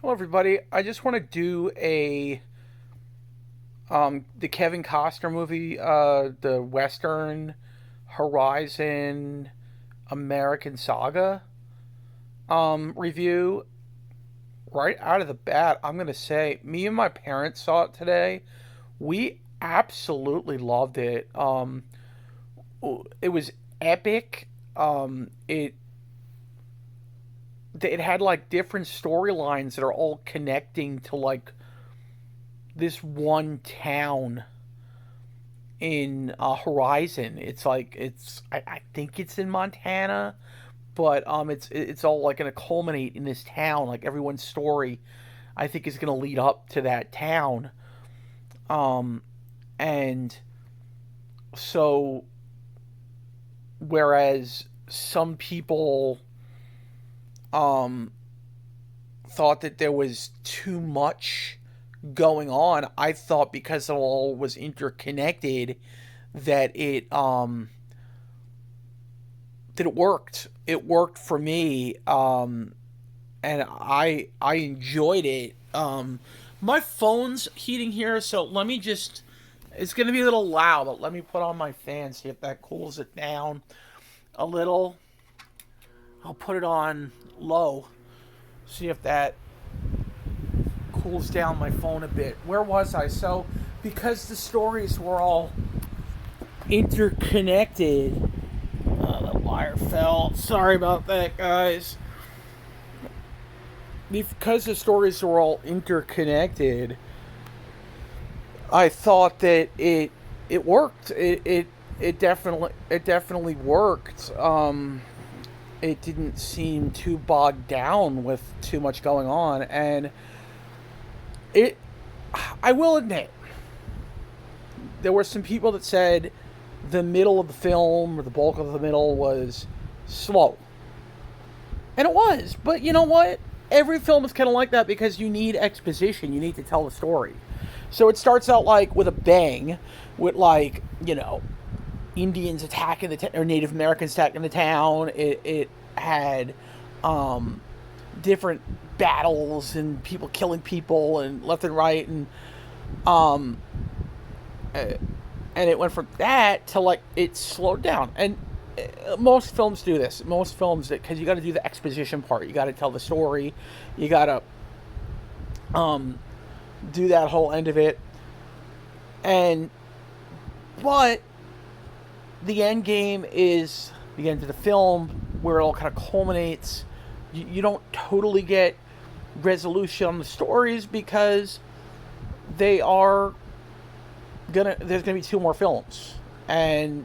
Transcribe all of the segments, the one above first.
Hello, everybody. I just want to do a the Kevin Costner movie, the Western Horizon American Saga review. Right out of the bat, I'm gonna say me and my parents saw it today. We absolutely loved it. It was epic. It had like different storylines that are all connecting to like this one town in Horizon. It's like I think it's in Montana, but it's all like going to culminate in this town. Like everyone's story, I think is going to lead up to that town. Um, and so whereas some people um thought that there was too much going on, I thought because it all was interconnected that it worked. It worked for me, and I enjoyed it. My phone's heating here, so let me just. It's gonna be a little loud, but let me put on my fan, see if that cools it down a little. I'll put it on low, see if that cools down my phone a bit. Where was I? So, because the stories were all interconnected. The wire fell. Sorry about that, guys. Because the stories were all interconnected, I thought that it worked. It definitely worked. It didn't seem too bogged down with too much going on, and it. I will admit, there were some people that said the middle of the film or the bulk of the middle was slow. And it was. But you know what? Every film is kind of like that because you need exposition. You need to tell the story. So it starts out like with a bang, with like, Indians attacking or Native Americans attacking the town. It had um, different battles and people killing people and left and right. Um, uh, and it went from that to like it slowed down. And most films do this. Most films, because you got to do the exposition part. You got to tell the story. You got to um, do that whole end of it. And but the end game is the end of the film where it all kind of culminates. You don't totally get resolution on the stories because they are gonna. There's gonna be two more films, and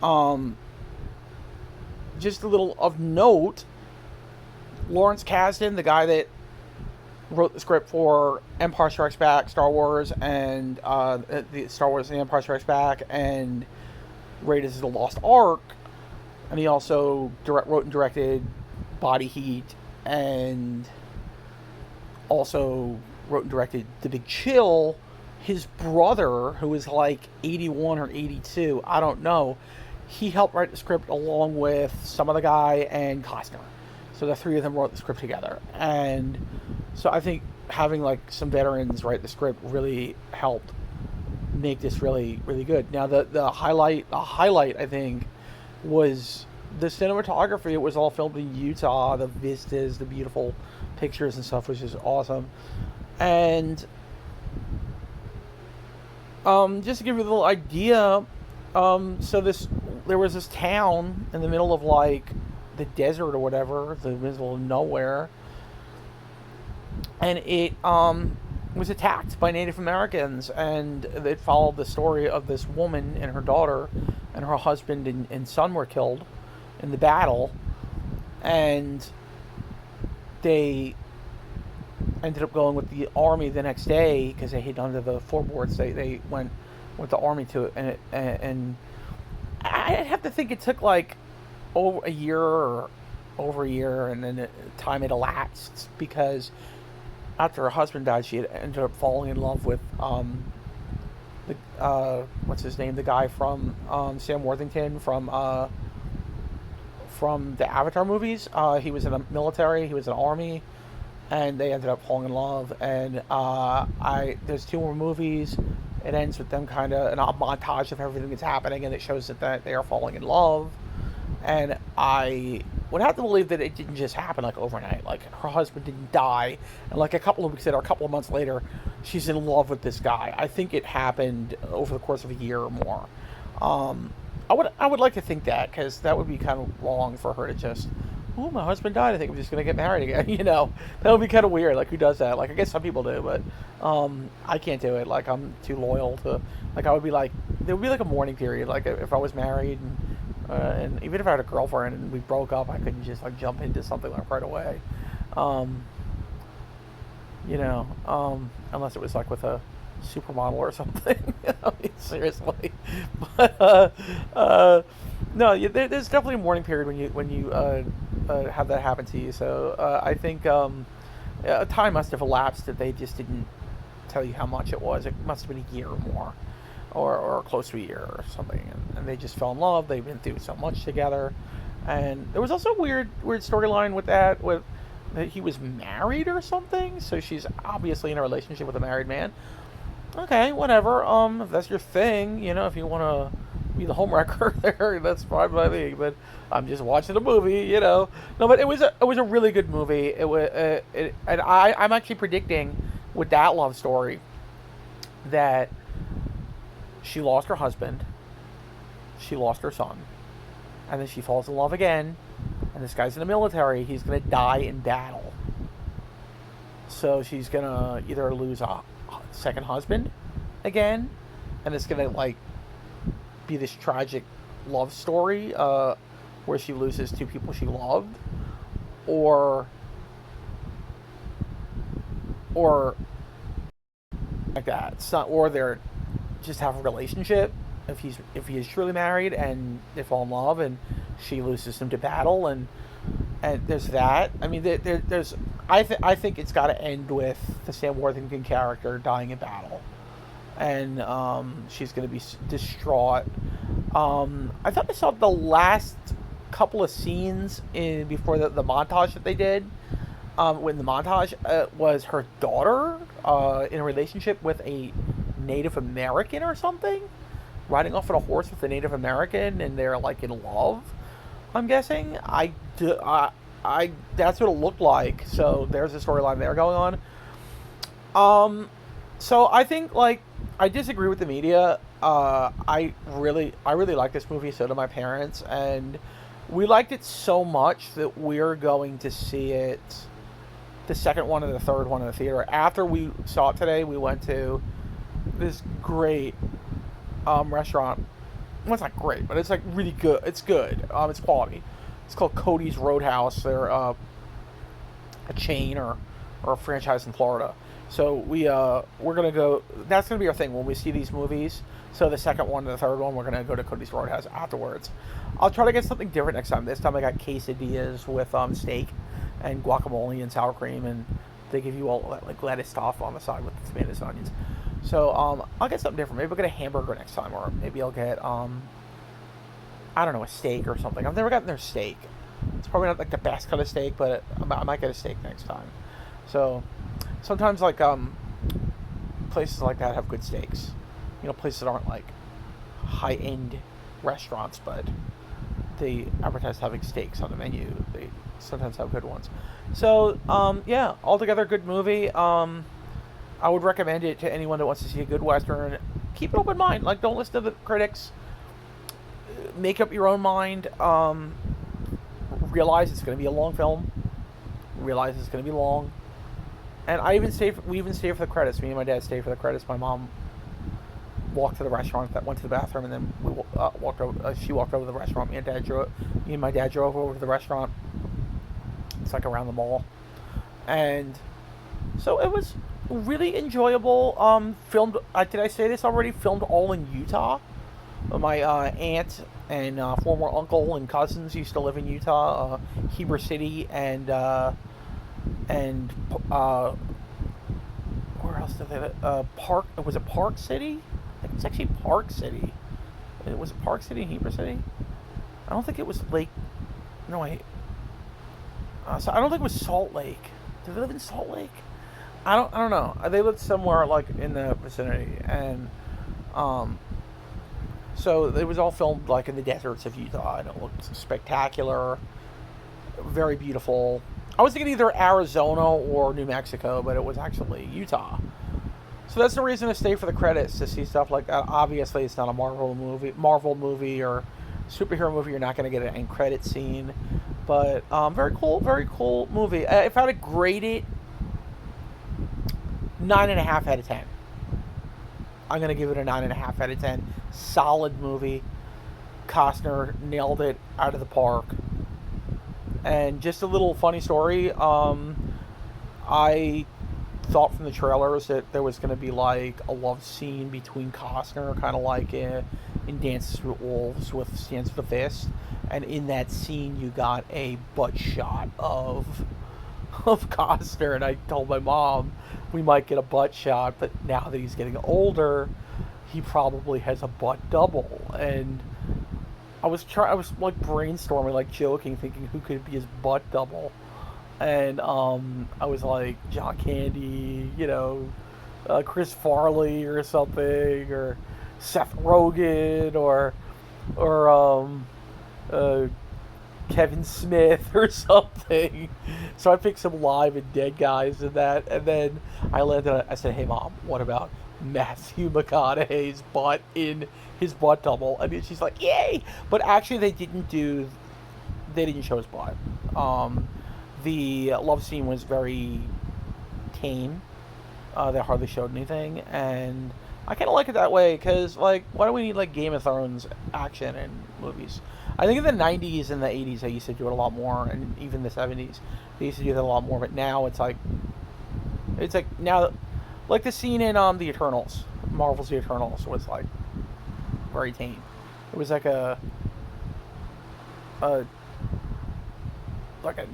um, just a little of note, Lawrence Kasdan, the guy that wrote the script for Empire Strikes Back, Star Wars, and the Star Wars and the Empire Strikes Back, and Raiders of the Lost Ark, and he also wrote and directed Body Heat, and also wrote and directed The Big Chill. His brother, who is like 81 or 82, I don't know, he helped write the script along with some other guy and Costner. So the three of them wrote the script together. And so I think having like some veterans write the script really helped make this really, really good. Now the highlight I think was the cinematography. It was all filmed in Utah, the vistas, the beautiful pictures and stuff, which is awesome. And just to give you a little idea, so there was this town in the middle of like the desert or whatever, the middle of nowhere, and it was attacked by Native Americans, and it followed the story of this woman and her daughter, and her husband and son were killed in the battle, and they ended up going with the army the next day because they hid under the floorboards. They went with the army to it, and I have to think it took like over a year or over a year, and then time had elapsed because after her husband died, she had ended up falling in love with the what's his name, the guy from Sam Worthington from the Avatar movies. He was in the military. He was in the army. and they ended up falling in love. And I there's two more movies. It ends with them kind of a montage of everything that's happening, and it shows that they are falling in love. And I would have to believe that it didn't just happen like overnight. Like her husband didn't die, and like a couple of weeks later, a couple of months later, she's in love with this guy. I think it happened over the course of a year or more. Um, I would like to think that, because that would be kind of wrong for her to just, oh, my husband died, I think I'm just gonna get married again. That would be kind of weird. Like, who does that? Like, I guess some people do, but I can't do it. Like, I'm too loyal to. Like, I would be like, there would be like a mourning period. Like, if I was married, and even if I had a girlfriend and we broke up, I couldn't just like jump into something like right away. Um, Unless it was like with a supermodel or something. I mean, seriously. But no, there's definitely a mourning period when you have that happen to you. So I think time must have elapsed that they just didn't tell you how much it was. It must have been a year or more, or close to a year or something. And they just fell in love. They've been through so much together. And there was also a weird storyline with that he was married or something. So she's obviously in a relationship with a married man. Okay, whatever. If that's your thing, if you want to be the homewrecker there, that's fine by me. But I'm just watching a movie. No, but it was a really good movie. And I'm actually predicting with that love story that she lost her husband, she lost her son, and then she falls in love again. And this guy's in the military. He's gonna die in battle. So she's gonna either lose a second husband again, and it's gonna like be this tragic love story where she loses two people she loved, or like that. It's not, or they're just have a relationship if he is truly married and they fall in love and she loses him to battle, and there's that. I mean, there's I think it's got to end with the Sam Worthington character dying in battle, and she's going to be distraught. I thought I saw the last couple of scenes before the montage that they did. When the montage was her daughter in a relationship with a Native American or something, riding off on a horse with a Native American, and they're like in love. I'm guessing. I that's what it looked like. So there's a storyline there going on. So I think like I disagree with the media. I really like this movie. So do my parents, and we liked it so much that we're going to see it, the second one and the third one in the theater. After we saw it today, we went to this great restaurant. Well, it's not great, but it's like really good. It's good. It's quality. It's called Cody's Roadhouse. They're a chain or a franchise in Florida. So we're gonna go. That's gonna be our thing when we see these movies. So the second one and the third one, we're gonna go to Cody's Roadhouse afterwards. I'll try to get something different next time. This time I got quesadillas with steak and guacamole and sour cream, and they give you all that like lettuce stuff on the side with the tomatoes and onions. So I'll get something different. Maybe I'll get a hamburger next time, or maybe I'll get I don't know, a steak or something. I've never gotten their steak. It's probably not like the best kind of steak, but I might get a steak next time. So sometimes like places like that have good steaks. Places that aren't like high end restaurants, but they advertise having steaks on the menu. They sometimes have good ones. So yeah, altogether good movie. I would recommend it to anyone that wants to see a good Western. Keep an open mind. Like, don't listen to the critics. Make up your own mind. Realize it's going to be a long film. Realize it's going to be long. And we even stayed for the credits. Me and my dad stayed for the credits. My mom walked to the restaurant, that went to the bathroom, and then we walked over. She walked over to the restaurant. Me and my dad drove over to the restaurant. It's like around the mall, and so it was really enjoyable. Filmed. Did I say this already? Filmed all in Utah. My aunt and former uncle and cousins used to live in Utah, Heber City, and where else did they? Park. Was it Park City? I think it's actually Park City. Was it Park City, Heber City? I don't think it was Lake. No, so I don't think it was Salt Lake. Do they live in Salt Lake? I don't know. They lived somewhere like in the vicinity, and um, so it was all filmed like in the deserts of Utah, and it looked spectacular, very beautiful. I was thinking either Arizona or New Mexico, but it was actually Utah. So that's the reason to stay for the credits to see stuff like that. Obviously, it's not a Marvel movie or superhero movie. You're not going to get an end credit scene, but very cool movie. If I had to grade it, 9.5 out of 10. I'm gonna give it a 9.5 out of 10. Solid movie. Costner nailed it out of the park. And just a little funny story. I thought from the trailers that there was going to be like a love scene between Costner, kind of like in Dances with Wolves with Stands with a Fist, and in that scene you got a butt shot of Costner, and I told my mom we might get a butt shot, but now that he's getting older, he probably has a butt double, and I was like brainstorming, like joking, thinking who could be his butt double, and I was like John Candy, Chris Farley or something, or Seth Rogen, or uh, Kevin Smith or something. So I picked some live and dead guys in that, and then I said, "Hey mom, what about Matthew McConaughey's butt in his butt double?" And she's like, "Yay!" But actually, they didn't show his butt. The love scene was very tame. They hardly showed anything, and I kind of like it that way because, like, why do we need like Game of Thrones action in movies? I think in the '90s and the '80s they used to do it a lot more, and even the '70s they used to do that a lot more. But now it's like now, like the scene in the Eternals, Marvel's The Eternals was like very tame. It was like a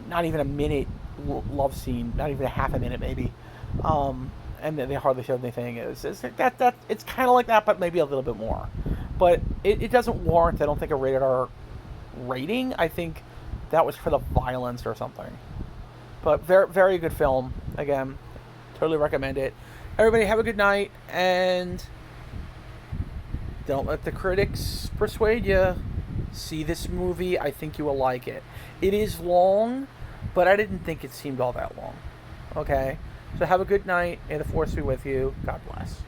not even a minute love scene, not even a half a minute maybe, and they hardly showed anything. It's kind of like that, but maybe a little bit more. But it doesn't warrant, I don't think, a rated R rating. I think that was for the violence or something. But very very good film. Again, totally recommend it. Everybody have a good night, and don't let the critics persuade you. See this movie. I think you will like it. It is long, but I didn't think it seemed all that long. Okay? So have a good night. May the force be with you. God bless.